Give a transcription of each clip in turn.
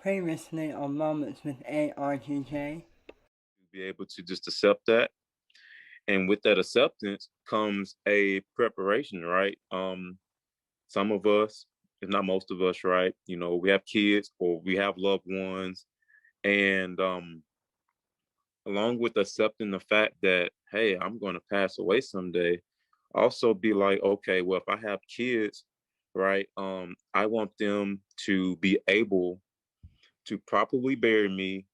Previously on Moments with MWARGJ. Be able to just accept that. And with that acceptance comes a preparation, right? Some of us, if not most of us, right? We have kids or we have loved ones. And along with accepting the fact that, hey, I'm going to pass away someday, also be like, okay, well, if I have kids, right, I want them to be able to properly bury me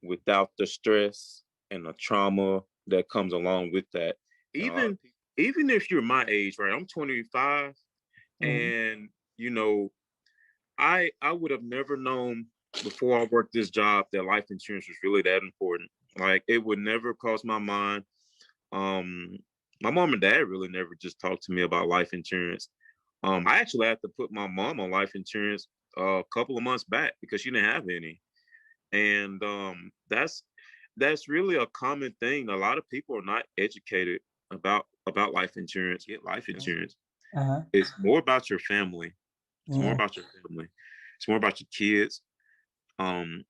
without the stress and the trauma that comes along with that. Even if you're my age, right? I'm 25, and you know, I would have never known before I worked this job that life insurance was really that important. Like it would never cross my mind. Um, my mom and dad really never just talked to me about life insurance. I actually had to put my mom on life insurance a couple of months back because she didn't have any. And that's really a common thing. A lot of people are not educated about life insurance. Get life insurance. Uh-huh. It's more about your family. It's more Yeah. about your family. It's more about your kids. Um,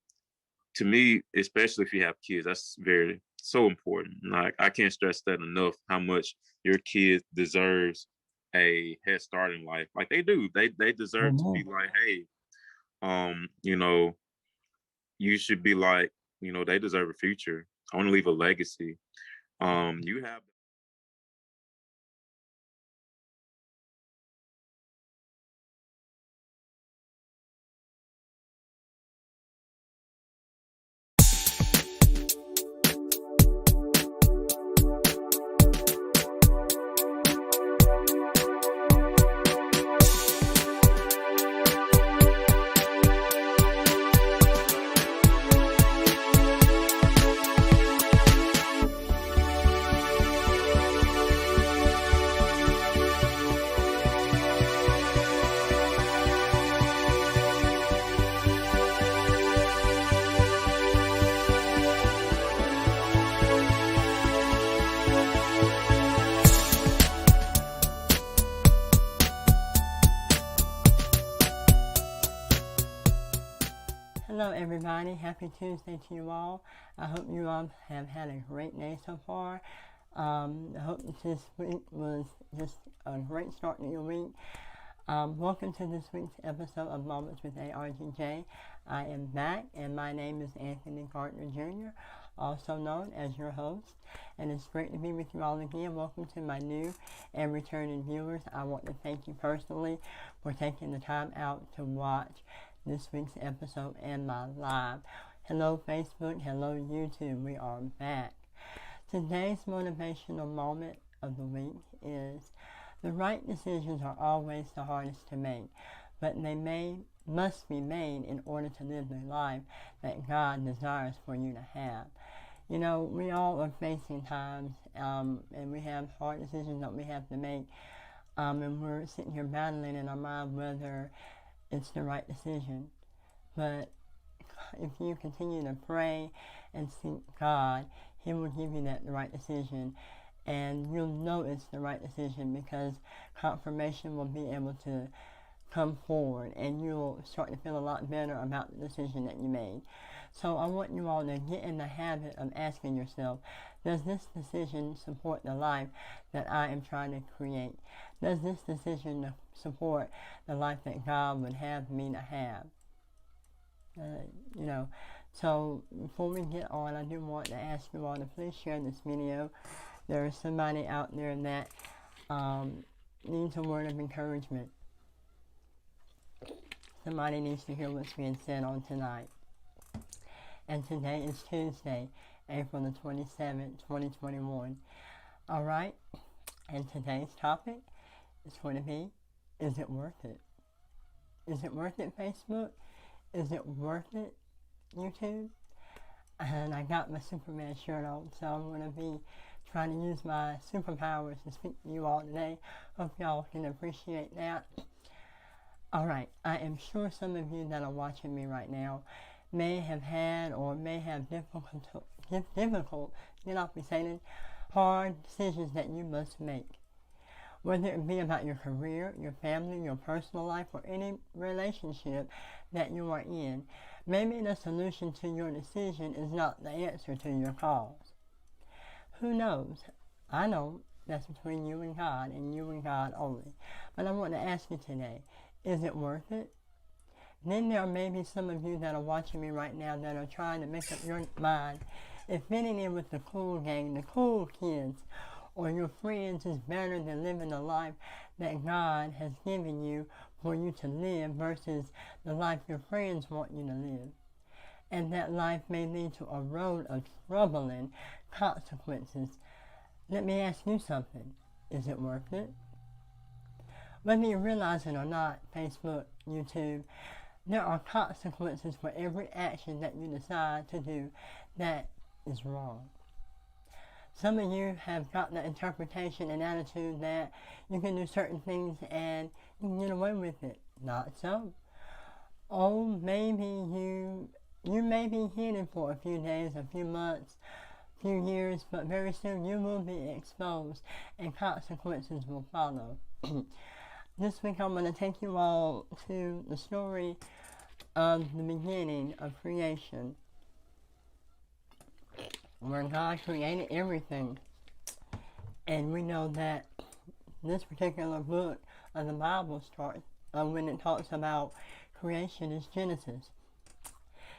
to me, especially if you have kids, that's very so important. Like I can't stress that enough. How much your kid deserves a head start in life. Like they do. They deserve to be Amen. like, hey, um, you know, you should be like, they deserve a future. I want to leave a legacy. You have Hello, everybody. Happy Tuesday to you all. I hope you all have had a great day so far. I hope this week was just a great start to your week. Welcome to this week's episode of Moments with MWARGJ. I am back, and my name is Anthony Gardner Jr., also known as your host. And it's great to be with you all again. Welcome to my new and returning viewers. I want to thank you personally for taking the time out to watch this week's episode and my live. Hello, Facebook. Hello, YouTube. We are back. Today's motivational moment of the week is the right decisions are always the hardest to make, but they must be made in order to live the life that God desires for you to have. You know, we all are facing times, and we have hard decisions that we have to make, and we're sitting here battling in our mind whether it's the right decision. But if you continue to pray and seek God, He will give you the right decision. And you'll know it's the right decision because confirmation will be able to come forward and you'll start to feel a lot better about the decision that you made. So I want you all to get in the habit of asking yourself, does this decision support the life that I am trying to create? Does this decision support the life that God would have me to have? You know, so before we get on, I do want to ask you all to please share this video. There is somebody out there that needs a word of encouragement. Somebody needs to hear what's being said on tonight. And today is Tuesday, April the 27th, 2021. Alright, and today's topic is going to be, is it worth it? Is it worth it, Facebook? Is it worth it, YouTube? And I got my Superman shirt on, so I'm going to be trying to use my superpowers to speak to you all today. Hope y'all can appreciate that. Alright, I am sure some of you that are watching me right now may have had or may have difficult, get off me saying, hard decisions that you must make. Whether it be about your career, your family, your personal life, or any relationship that you are in, Maybe the solution to your decision is not the answer to your cause. Who knows? I know that's between you and God only. But I want to ask you today, is it worth it? Then there may be some of you that are watching me right now that are trying to make up your mind if fitting in with the cool gang, the cool kids, or your friends is better than living the life that God has given you for you to live versus the life your friends want you to live. And that life may lead to a road of troubling consequences. Let me ask you something. Is it worth it? Whether you realize it or not, Facebook, YouTube, there are consequences for every action that you decide to do that is wrong. Some of you have got the interpretation and attitude that you can do certain things and you can get away with it. Not so. Oh, maybe you may be hidden for a few days, a few months, few years, but very soon you will be exposed and consequences will follow. This week I'm going to take you all to the story of the beginning of creation, where God created everything. And we know that this particular book of the Bible starts when it talks about creation is Genesis.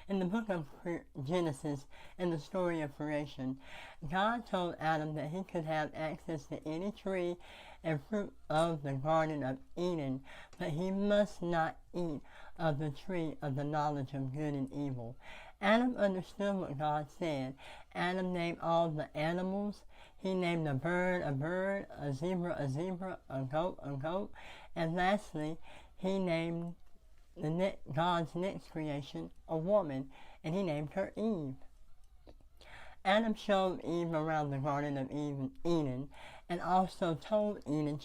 In the book of Genesis, in the story of creation, God told Adam that he could have access to any tree and fruit of the Garden of Eden, but he must not eat of the tree of the knowledge of good and evil. Adam understood what God said. Adam named all the animals. He named a bird, a zebra, a goat, and lastly, he named God's next creation, a woman, and he named her Eve. Adam showed Eve around the Garden of Eden and also told Eve and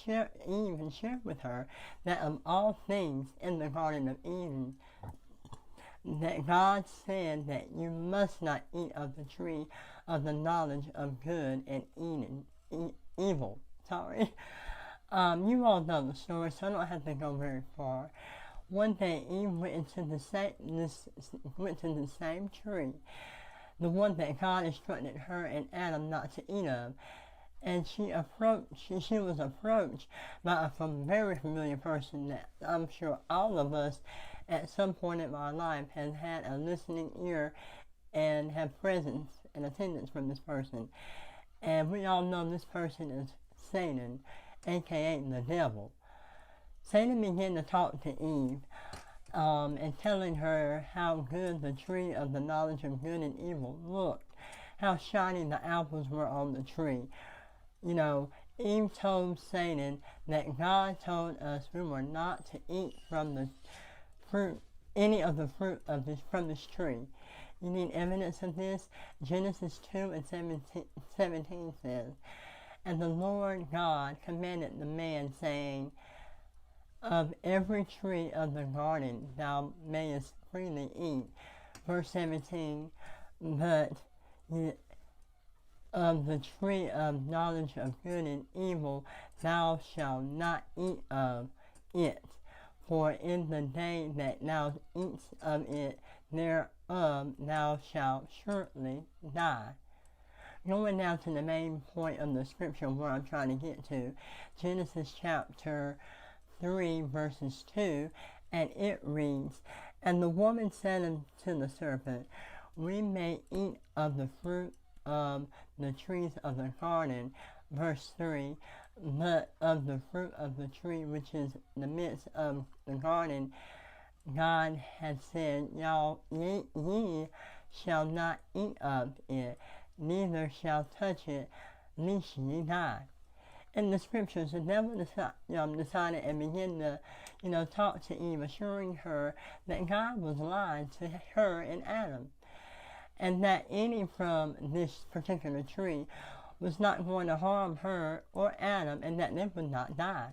shared with her that of all things in the Garden of Eden, that God said that you must not eat of the tree of the knowledge of good and evil. Sorry. You all know the story, so I don't have to go very far. One day Eve went into the same tree, the one that God instructed her and Adam not to eat of, and she was approached by a very familiar person that I'm sure all of us at some point in our life has had a listening ear and have presence and attendance from this person. And we all know this person is Satan, aka the devil. Satan began to talk to Eve and telling her how good the tree of the knowledge of good and evil looked, how shiny the apples were on the tree. You know, Eve told Satan that God told us we were not to eat from the fruit, any of the fruit of from this tree. You need evidence of this? Genesis 2:17 says, "And the Lord God commanded the man, saying, of every tree of the garden thou mayest freely eat." Verse 17, "But of the tree of knowledge of good and evil thou shalt not eat of it, for in the day that thou eatest of it thereof thou shalt surely die." Going down to the main point of the scripture where I'm trying to get to, Genesis chapter 3 verses 2, and it reads, "And the woman said unto the serpent, We may eat of the fruit of the trees of the garden," verse 3, "but of the fruit of the tree which is in the midst of the garden, God had said, ye shall not eat of it, neither shall touch it, lest ye die." In the scriptures, the devil decided and began to, talk to Eve, assuring her that God was lying to her and Adam, and that eating from this particular tree was not going to harm her or Adam, and that they would not die.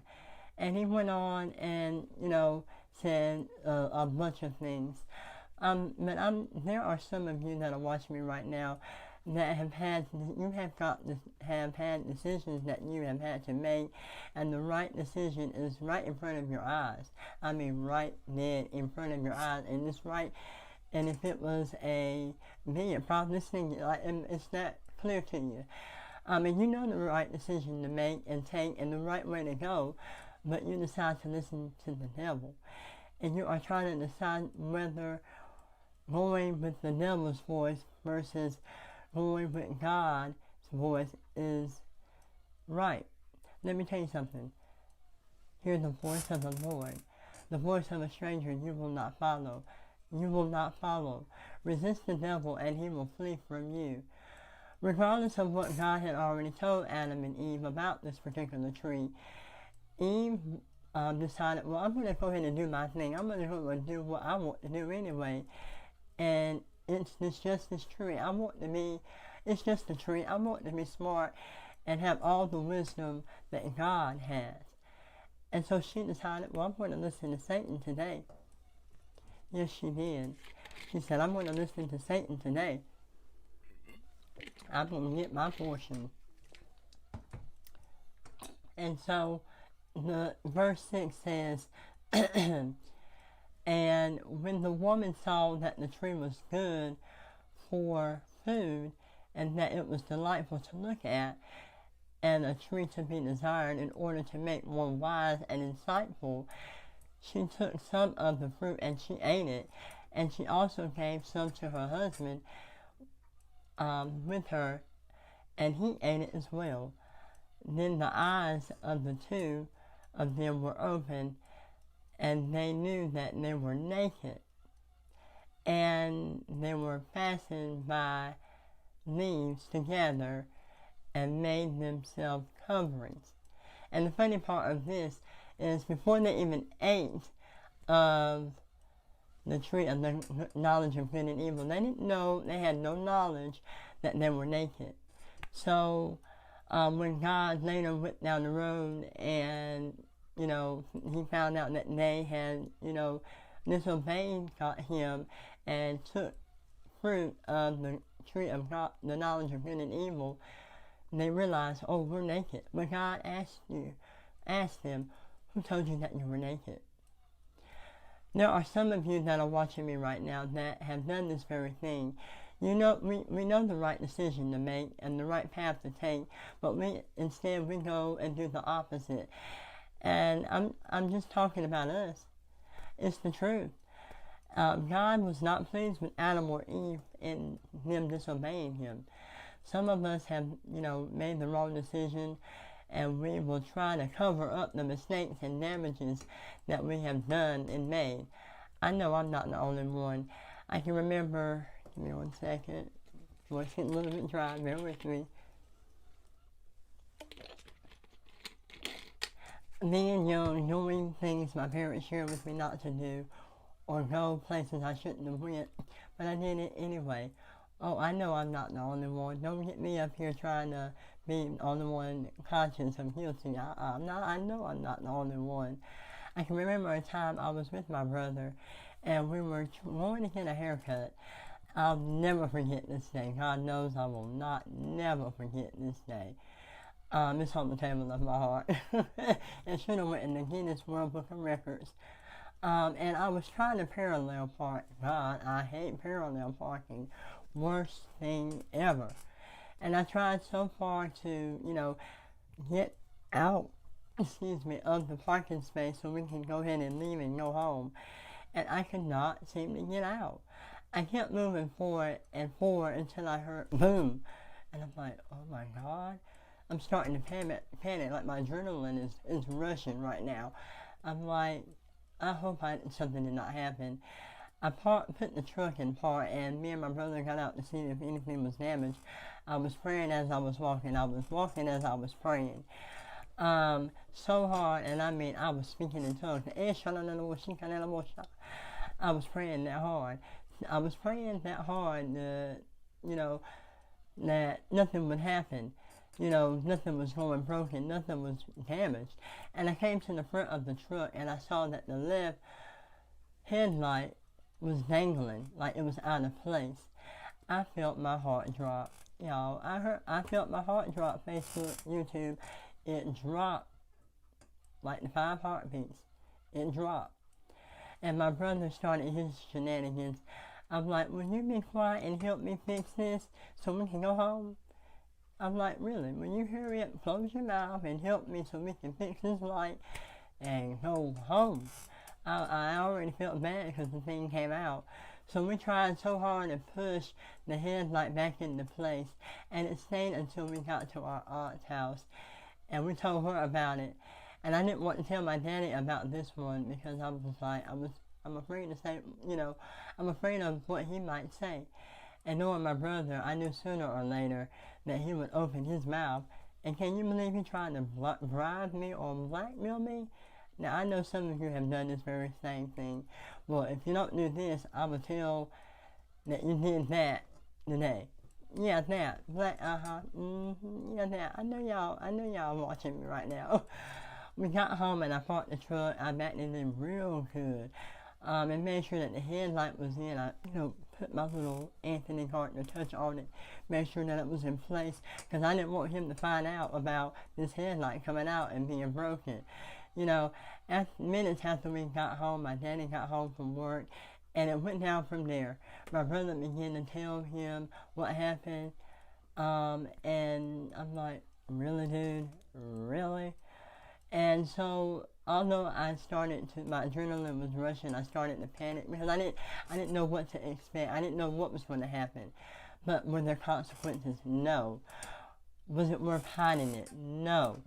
And he went on and, said a bunch of things. But there are some of you that are watching me right now that have had decisions that you have had to make, and the right decision is right in front of your eyes. I mean, right dead in front of your eyes, and it's right And if it was a me, probably listening, like, it's not clear to you. And you know the right decision to make and take and the right way to go, but you decide to listen to the devil. And you are trying to decide whether going with the devil's voice versus going with God's voice is right. Let me tell you something. Hear the voice of the Lord. The voice of a stranger you will not follow. You will not follow. Resist the devil and he will flee from you. Regardless of what God had already told Adam and Eve about this particular tree, Eve decided, well, I'm going to go ahead and do my thing. I'm going to go and do what I want to do anyway. And it's just this tree. It's just a tree. I want to be smart and have all the wisdom that God has. And so she decided, well, I'm going to listen to Satan today. Yes, she did. She said, I'm going to listen to Satan today. I'm going to get my portion. And so the verse 6 says, and when the woman saw that the tree was good for food and that it was delightful to look at and a tree to be desired in order to make one wise and insightful, she took some of the fruit and she ate it, and she also gave some to her husband with her, and he ate it as well. Then the eyes of the two of them were opened, and they knew that they were naked, and they were fastened by leaves together and made themselves coverings. And the funny part of this is before they even ate of the tree of the knowledge of good and evil, they didn't know, they had no knowledge that they were naked. So when God later went down the road and, he found out that they had, disobeyed him and took fruit of the tree of God, the knowledge of good and evil, they realized, oh, we're naked. But God asked them, who told you that you were naked? There are some of you that are watching me right now that have done this very thing. We know the right decision to make and the right path to take, but instead we go and do the opposite. And I'm just talking about us. It's the truth. God was not pleased with Adam or Eve in them disobeying him. Some of us have, made the wrong decision, and we will try to cover up the mistakes and damages that we have done and made. I know I'm not the only one. I can remember, give me 1 second, voice getting a little bit dry, bear with me. Being young, doing things my parents shared with me not to do, or go places I shouldn't have went, but I did it anyway. Oh, I know I'm not the only one. Don't get me up here trying to be the only one conscious of guilty. I know I'm not the only one. I can remember a time I was with my brother, and we were going to get a haircut. I'll never forget this day. God knows I will never forget this day. It's on the table of my heart. It should have went in the Guinness World Book of Records. And I was trying to parallel park. God, I hate parallel parking. Worst thing ever. And I tried so far to, get out, of the parking space so we can go ahead and leave and go home. And I could not seem to get out. I kept moving forward and forward until I heard boom. And I'm like, oh my God. I'm starting to panic, like my adrenaline is rushing right now. I'm like, I hope something did not happen. I put the truck in park, and me and my brother got out to see if anything was damaged. I was praying as I was walking. I was walking as I was praying. So hard, and I was speaking in tongues. I was praying that hard. I was praying that hard that nothing would happen. Nothing was going broken, nothing was damaged. And I came to the front of the truck, and I saw that the left headlight was dangling, like it was out of place. I felt my heart drop. Y'all, I felt my heart drop. Facebook, YouTube, it dropped like the 5 heartbeats. It dropped. And my brother started his shenanigans. I'm like, will you be quiet and help me fix this so we can go home? I'm like, really, will you hurry up, close your mouth, and help me so we can fix this light and go home? I already felt bad because the thing came out. So we tried so hard to push the headlight back into place, and it stayed until we got to our aunt's house, and we told her about it. And I didn't want to tell my daddy about this one because I was like, I'm afraid to say, I'm afraid of what he might say. And knowing my brother, I knew sooner or later that he would open his mouth. And can you believe he tried to bribe me or blackmail me? Now, I know some of you have done this very same thing. Well, if you don't do this, I will tell that you did that today. Yeah, that. Yeah, that. I know y'all watching me right now. We got home and I parked the truck. I backed it in real good. And made sure that the headlight was in. I, put my little Anthony Gardner touch on it. Made sure that it was in place. Because I didn't want him to find out about this headlight coming out and being broken. Minutes after we got home, my daddy got home from work, and it went down from there. My brother began to tell him what happened, and I'm like, really, dude? Really? And so, although my adrenaline was rushing, I started to panic because I didn't know what to expect. I didn't know what was going to happen. But were there consequences? No. Was it worth hiding it? No.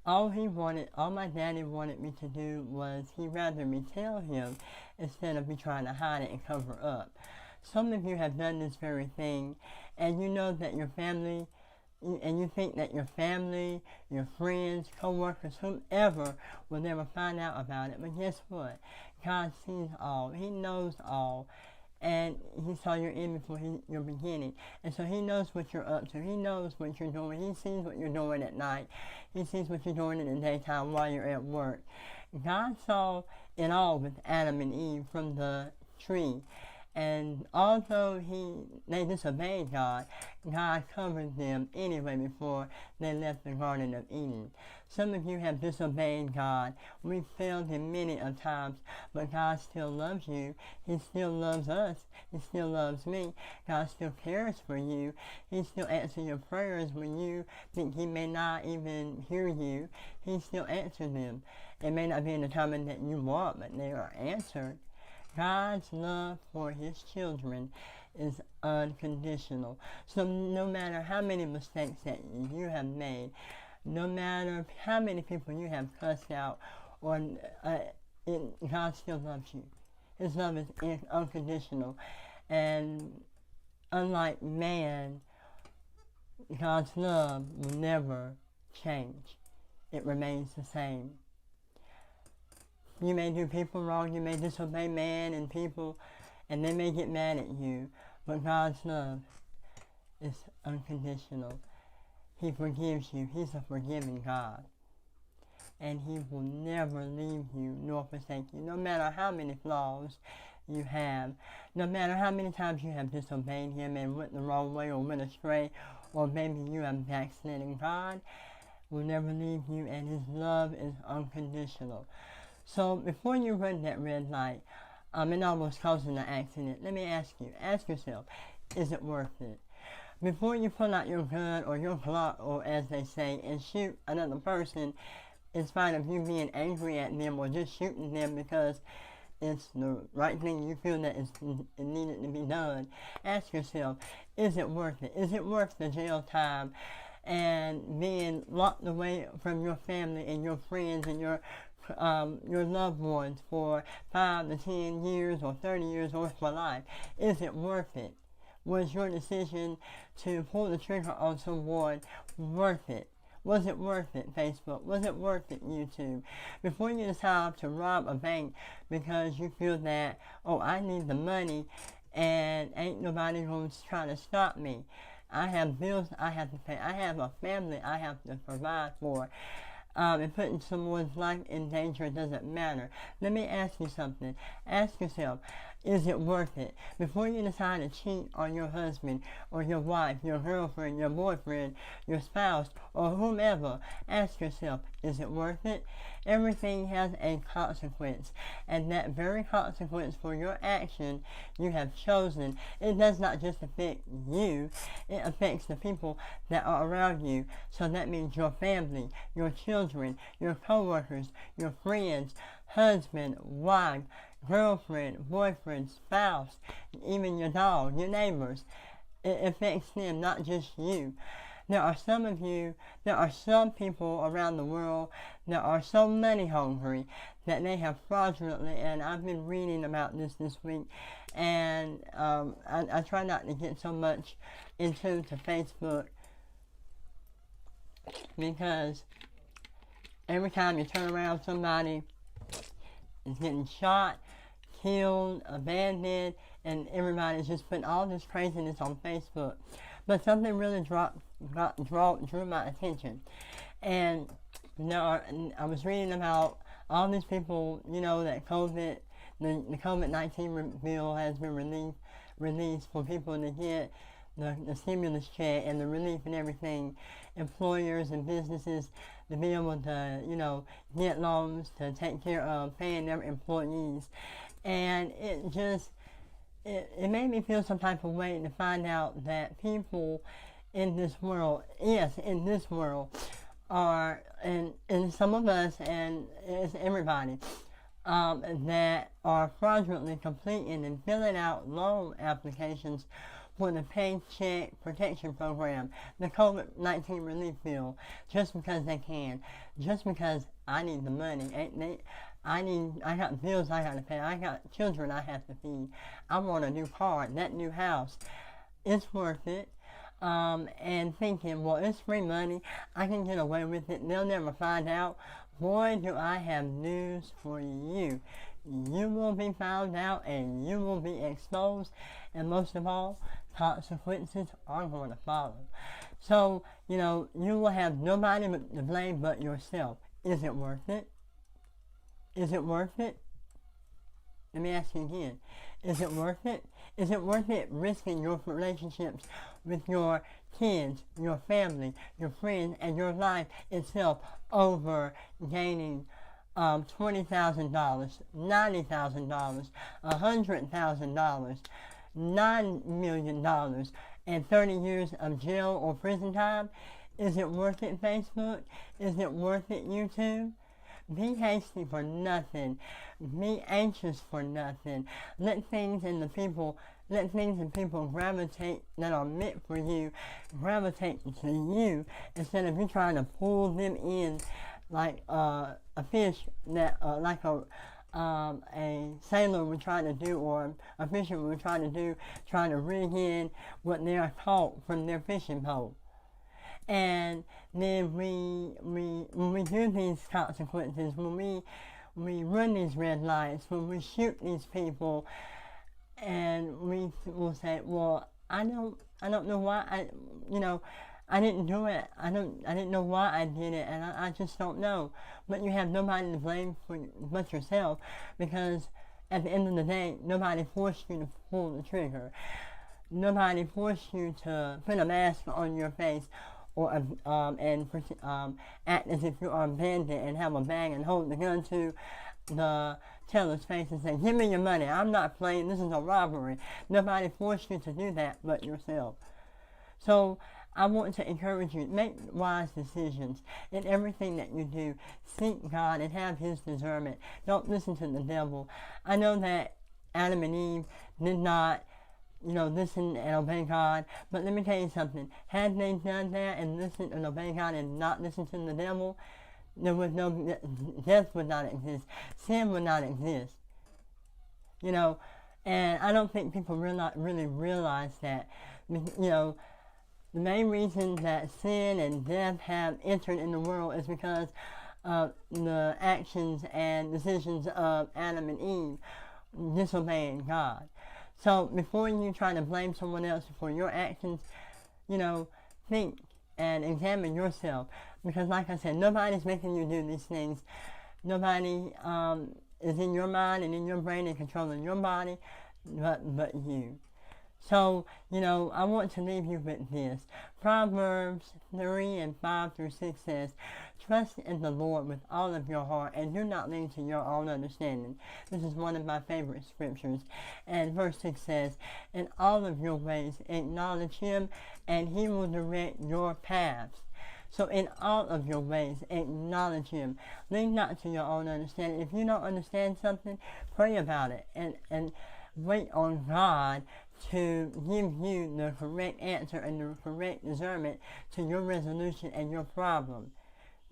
All my daddy wanted me to do was he'd rather me tell him instead of me trying to hide it and cover up. Some of you have done this very thing, and you know that your family, and you think that your family, your friends, co-workers, whomever will never find out about it. But guess what? God sees all. He knows all. And he saw your end before your beginning. And so he knows what you're up to. He knows what you're doing. He sees what you're doing at night. He sees what you're doing in the daytime while you're at work. God saw it all with Adam and Eve from the tree. And although they disobeyed God, God covered them anyway before they left the Garden of Eden. Some of you have disobeyed God. We've failed Him many a times, but God still loves you. He still loves us. He still loves me. God still cares for you. He still answers your prayers when you think He may not even hear you. He still answers them. It may not be in the time that you want, but they are answered. God's love for His children is unconditional. So no matter how many mistakes that you have made, no matter how many people you have cussed out, God still loves you. His love is unconditional. And unlike man, God's love will never change. It remains the same. You may do people wrong, you may disobey man and people, and they may get mad at you, but God's love is unconditional. He forgives you. He's a forgiving God. And He will never leave you nor forsake you, no matter how many flaws you have, no matter how many times you have disobeyed Him and went the wrong way or went astray, or maybe you have backslidden. God will never leave you, and His love is unconditional. So before you run that red light, and almost causing an accident, let me ask yourself, is it worth it? Before you pull out your gun or your Glock, or as they say, and shoot another person, in spite of you being angry at them or just shooting them because it's the right thing you feel that it needed to be done, ask yourself, is it worth it? Is it worth the jail time and being locked away from your family and your friends and your loved ones for 5 to 10 years or 30 years or for life? Is it worth it? Was your decision to pull the trigger on someone worth it? Was it worth it, Facebook? Was it worth it, YouTube? Before you decide to rob a bank because you feel that, I need the money and ain't nobody going to try to stop me. I have bills I have to pay. I have a family I have to provide for. And putting someone's life in danger doesn't matter. Let me ask you something. Ask yourself, Is it worth it? Before you decide to cheat on your husband or your wife, your girlfriend, your boyfriend, your spouse, or whomever, ask yourself, is it worth it? Everything has a consequence, and that very consequence for your action you have chosen, it does not just affect you, it affects the people that are around you. So that means your family, your children, your co-workers, your friends, husband, wife, girlfriend, boyfriend, spouse, even your dog, your neighbors. It affects them, not just you. There are some people around the world that are so money hungry that they have fraudulently, and I've been reading about this week, and I try not to get so much into Facebook because every time you turn around somebody is getting shot, killed, abandoned, and everybody's just putting all this craziness on Facebook. But something really drew my attention. And I was reading about all these people, that the COVID-19 bill has been released for people to get the stimulus check and the relief and everything, employers and businesses to be able to, get loans to take care of paying their employees. And it made me feel some type of way to find out that people in this world, are, and some of us, and it's everybody, that are fraudulently completing and filling out loan applications for the Paycheck Protection Program, the COVID-19 relief bill, just because they can, just because I need the money. I got bills I got to pay. I got children I have to feed. I want a new car, that new house. It's worth it. And thinking, well, it's free money. I can get away with it. They'll never find out. Boy, do I have news for you. You will be found out and you will be exposed. And most of all, consequences are going to follow. So, you will have nobody to blame but yourself. Is it worth it? Is it worth it? Let me ask you again. Is it worth it? Is it worth it risking your relationships with your kids, your family, your friends, and your life itself over gaining $20,000, $90,000, $100,000, $9 million, and 30 years of jail or prison time? Is it worth it, Facebook? Is it worth it, YouTube? Be hasty for nothing. Be anxious for nothing. Let things and people gravitate that are meant for you, gravitate to you, instead of you trying to pull them in like a fish that, like a sailor would try to do, or a fisherman would try to do, trying to rig in what they are caught from their fishing pole. And then when we do these consequences, when we run these red lights, when we shoot these people, and we will say, well, I don't know why I didn't do it. I didn't know why I did it, and I just don't know. But you have nobody to blame but yourself, because at the end of the day, nobody forced you to pull the trigger. Nobody forced you to put a mask on your face, or act as if you are a bandit and have a bag and hold the gun to the teller's face and say, give me your money, I'm not playing, this is a robbery. Nobody forced you to do that but yourself. So I want to encourage you, make wise decisions in everything that you do. Seek God and have His discernment. Don't listen to the devil. I know that Adam and Eve did not listen and obey God. But let me tell you something. Had they done that and listened and obeyed God and not listened to the devil, death would not exist. Sin would not exist. And I don't think people really realize that. The main reason that sin and death have entered in the world is because of the actions and decisions of Adam and Eve disobeying God. So before you try to blame someone else for your actions, think and examine yourself. Because like I said, nobody's making you do these things. Nobody is in your mind and in your brain and controlling your body. but you. So, I want to leave you with this. Proverbs 3 and 5 through 6 says, trust in the Lord with all of your heart and do not lean to your own understanding. This is one of my favorite scriptures. And verse 6 says, in all of your ways acknowledge him and he will direct your paths. So in all of your ways, acknowledge him. Lean not to your own understanding. If you don't understand something, pray about it and wait on God to give you the correct answer and the correct discernment to your resolution and your problem.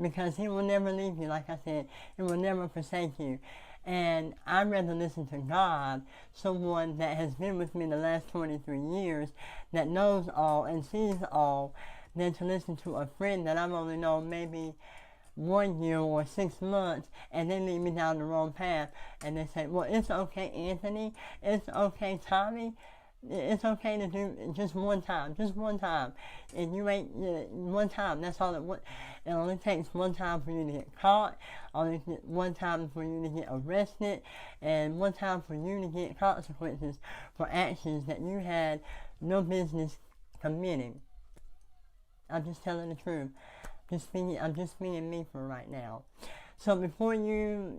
Because he will never leave you, like I said. He will never forsake you. And I'd rather listen to God, someone that has been with me the last 23 years, that knows all and sees all, than to listen to a friend that I've only known maybe 1 year or 6 months, and they lead me down the wrong path, and they say, well, it's okay, Anthony, it's okay, Tommy, it's okay to do just one time, and you ain't, one time, that's all it only takes one time for you to get caught, only one time for you to get arrested, and one time for you to get consequences for actions that you had no business committing. I'm just telling the truth. I'm just being me for right now. So before you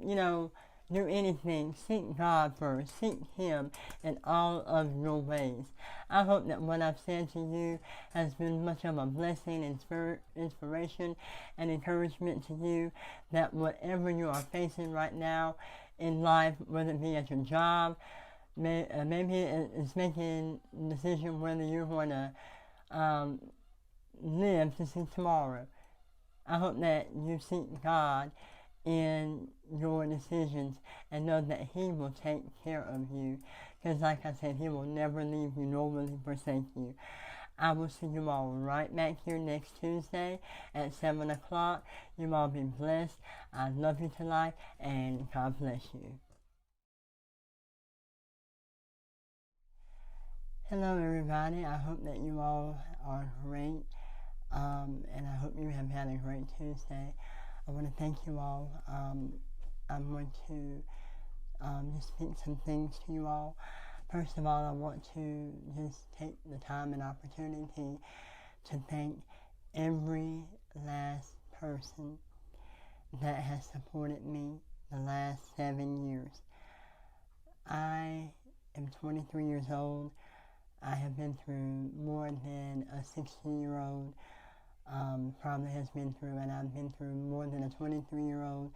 do anything, seek God first. Seek him in all of your ways. I hope that what I've said to you has been much of a blessing, inspiration, and encouragement to you, that whatever you are facing right now in life, whether it be at your job, maybe it's making a decision whether you're going to live to see tomorrow. I hope that you seek God in your decisions and know that he will take care of you. Because like I said, he will never leave you nor will he forsake you. I will see you all right back here next Tuesday at 7 o'clock. You all be blessed. I love you to life and God bless you. Hello everybody. I hope that you all are great. And I hope you have had a great Tuesday. I want to thank you all. I'm going to just speak some things to you all. First of all, I want to just take the time and opportunity to thank every last person that has supported me the last 7 years. I am 23 years old. I have been through more than a 60-year-old probably has been through, and I've been through more than a 23-year-old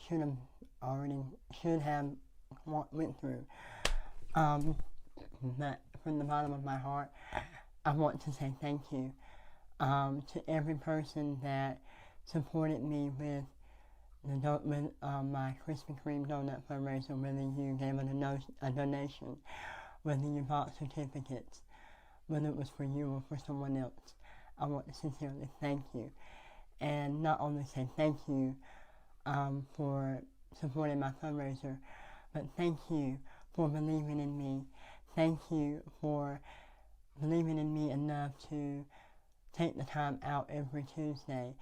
should have went through. But from the bottom of my heart, I want to say thank you to every person that supported me with my Krispy Kreme donut fundraiser, whether you gave a donation, whether you bought certificates, whether it was for you or for someone else. I want to sincerely thank you. And not only say thank you for supporting my fundraiser, but thank you for believing in me. Thank you for believing in me enough to take the time out every Tuesday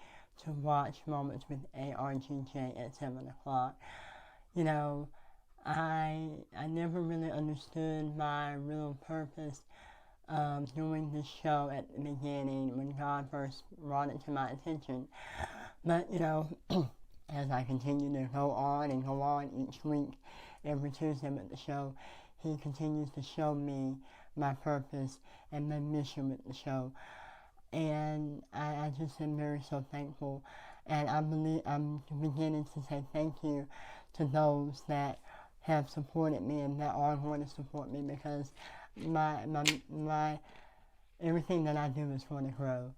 to watch Moments with MWARGJ at 7 o'clock. I never really understood my real purpose of doing this show at the beginning when God first brought it to my attention. But, as I continue to go on each week, every Tuesday with the show, he continues to show me my purpose and my mission with the show. And I just am very so thankful. And I'm beginning to say thank you to those that have supported me and that are going to support me, because my everything that I do is going to grow.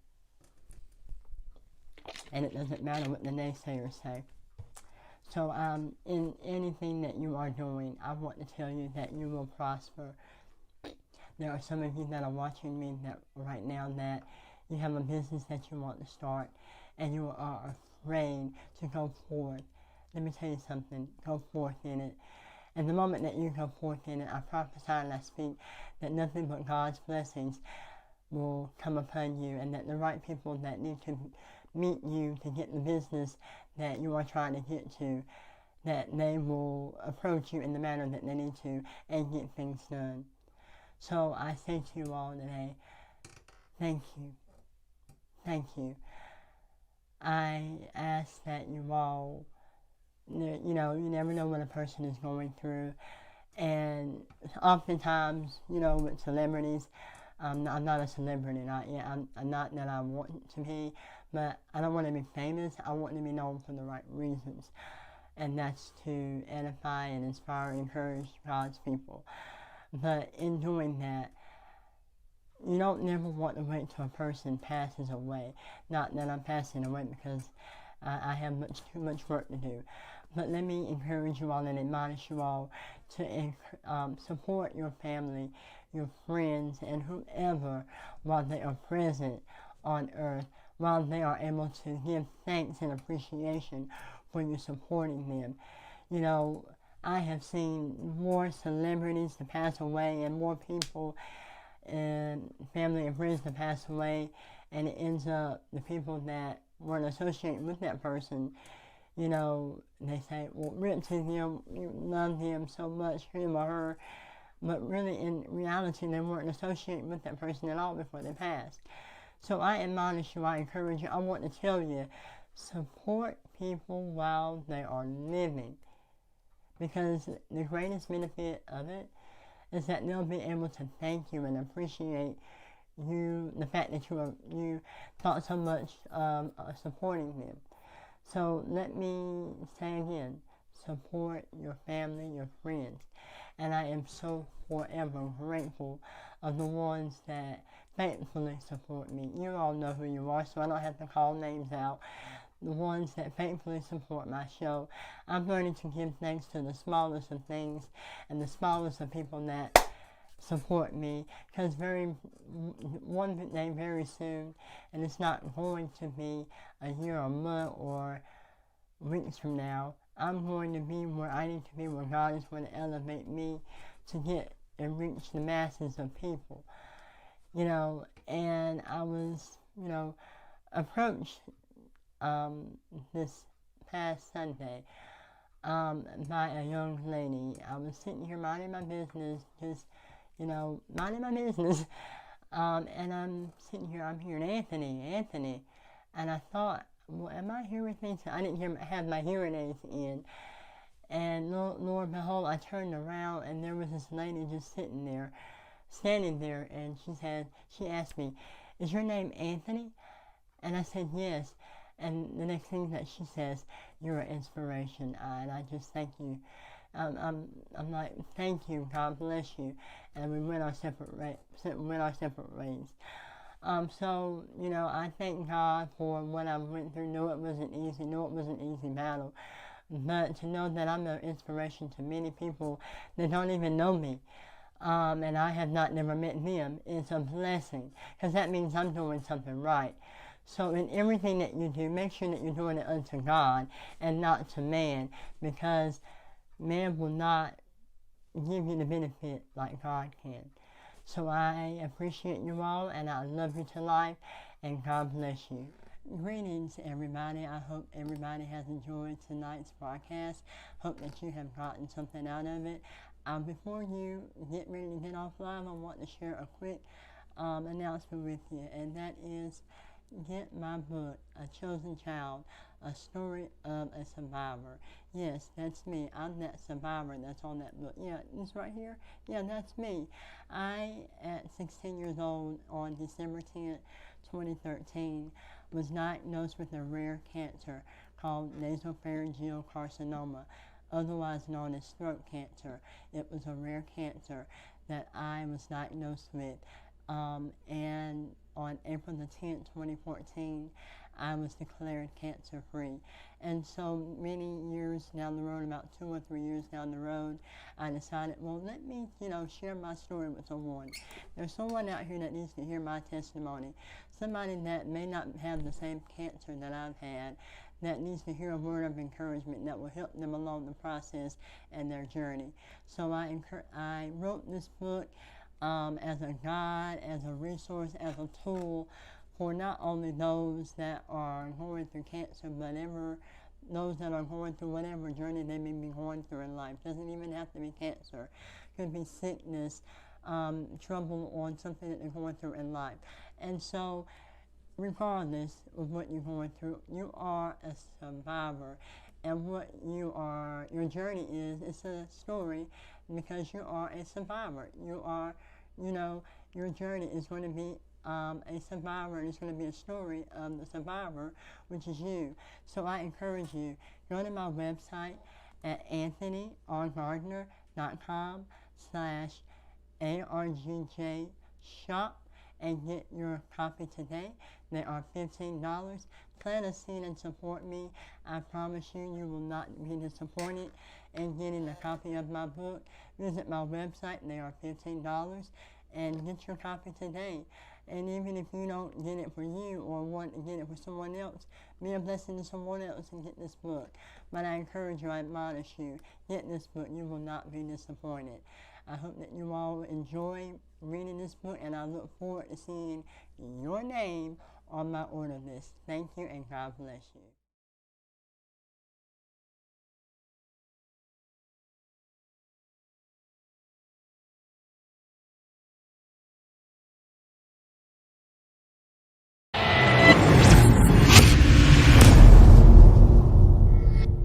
And it doesn't matter what the naysayers say. So in anything that you are doing, I want to tell you that you will prosper. There are some of you that are watching me right now that you have a business that you want to start and you are afraid to go forth. Let me tell you something, go forth in it. And the moment that you go forth in it, I prophesy and I speak that nothing but God's blessings will come upon you, and that the right people that need to meet you to get the business that you are trying to get to, that they will approach you in the manner that they need to and get things done. So I say to you all today, thank you. Thank you. I ask that you all, you never know what a person is going through. And oftentimes, with celebrities, I'm not a celebrity, not yet. I'm not that I want to be, but I don't want to be famous. I want to be known for the right reasons. And that's to edify and inspire and encourage God's people. But in doing that, you don't never want to wait till a person passes away. Not that I'm passing away, because I have too much work to do. But let me encourage you all and admonish you all to support your family, your friends, and whoever while they are present on earth, while they are able to give thanks and appreciation for you supporting them. I have seen more celebrities to pass away and more people and family and friends to pass away, and it ends up the people that weren't associated with that person, they say, well, rip to them, you love them so much, him or her, but really in reality they weren't associated with that person at all before they passed. So I admonish you, I encourage you, I want to tell you, support people while they are living, because the greatest benefit of it is that they'll be able to thank you and appreciate you, the fact that you thought so much of supporting them. So let me say again, support your family, your friends. And I am so forever grateful of the ones that faithfully support me. You all know who you are, so I don't have to call names out. The ones that faithfully support my show. I'm learning to give thanks to the smallest of things and the smallest of people that support me, because one day very soon, and it's not going to be a year or a month or weeks from now, I'm going to be where I need to be, where God is going to elevate me to get and reach the masses of people. And I was, approached this past Sunday by a young lady. I was sitting here minding my business, just, minding my business. And I'm sitting here, I'm hearing Anthony. And I thought, well, am I hearing things? I didn't have my hearing aids in. And Lord behold, I turned around and there was this lady just standing there, and she asked me, is your name Anthony? And I said, yes. And the next thing that she says, you're an inspiration, and I just thank you. I'm like, thank you, God bless you. And we went our separate ways. So, I thank God for what I went through. No, it wasn't easy. No, it was an easy battle. But to know that I'm an inspiration to many people that don't even know me, and I have never met them, is a blessing, because that means I'm doing something right. So in everything that you do, make sure that you're doing it unto God and not to man, because man will not give you the benefit like God can. So I appreciate you all, and I love you to life, and God bless you. Greetings, everybody. I hope everybody has enjoyed tonight's broadcast. Hope that you have gotten something out of it. Before you get ready to get off live, I want to share a quick announcement with you, and that is, get my book, A Chosen Child, A Story of a Survivor. Yes, that's me. I'm that survivor that's on that book. Yeah, it's right here. Yeah, that's me. I, at 16 years old, on December 10th, 2013, was diagnosed with a rare cancer called nasopharyngeal carcinoma, otherwise known as throat cancer. It was a rare cancer that I was diagnosed with. And on April the 10th, 2014, I was declared cancer-free. And so many years down the road, about 2 or 3 years down the road, I decided, well, let me, share my story with someone. There's someone out here that needs to hear my testimony. Somebody that may not have the same cancer that I've had, that needs to hear a word of encouragement that will help them along the process and their journey. So I wrote this book as a guide, as a resource, as a tool for not only those that are going through cancer, but those that are going through whatever journey they may be going through in life. Doesn't even have to be cancer. Could be sickness, trouble, or something that they're going through in life. And so, regardless of what you're going through, you are a survivor. And what your journey is, it's a story because you are a survivor. You are, your journey is going to be a survivor, and it's going to be a story of the survivor, which is you. So I encourage you, go to my website at anthonyrgj.com/ARGJ shop and get your copy today. They are $15. Plant a seed and support me. I promise you, you will not be disappointed in getting a copy of my book. Visit my website. They are $15 and get your copy today. And even if you don't get it for you or want to get it for someone else, be a blessing to someone else and get this book. But I encourage you, I admonish you, get this book. You will not be disappointed. I hope that you all enjoy reading this book, and I look forward to seeing your name on my order list. Thank you, and God bless you.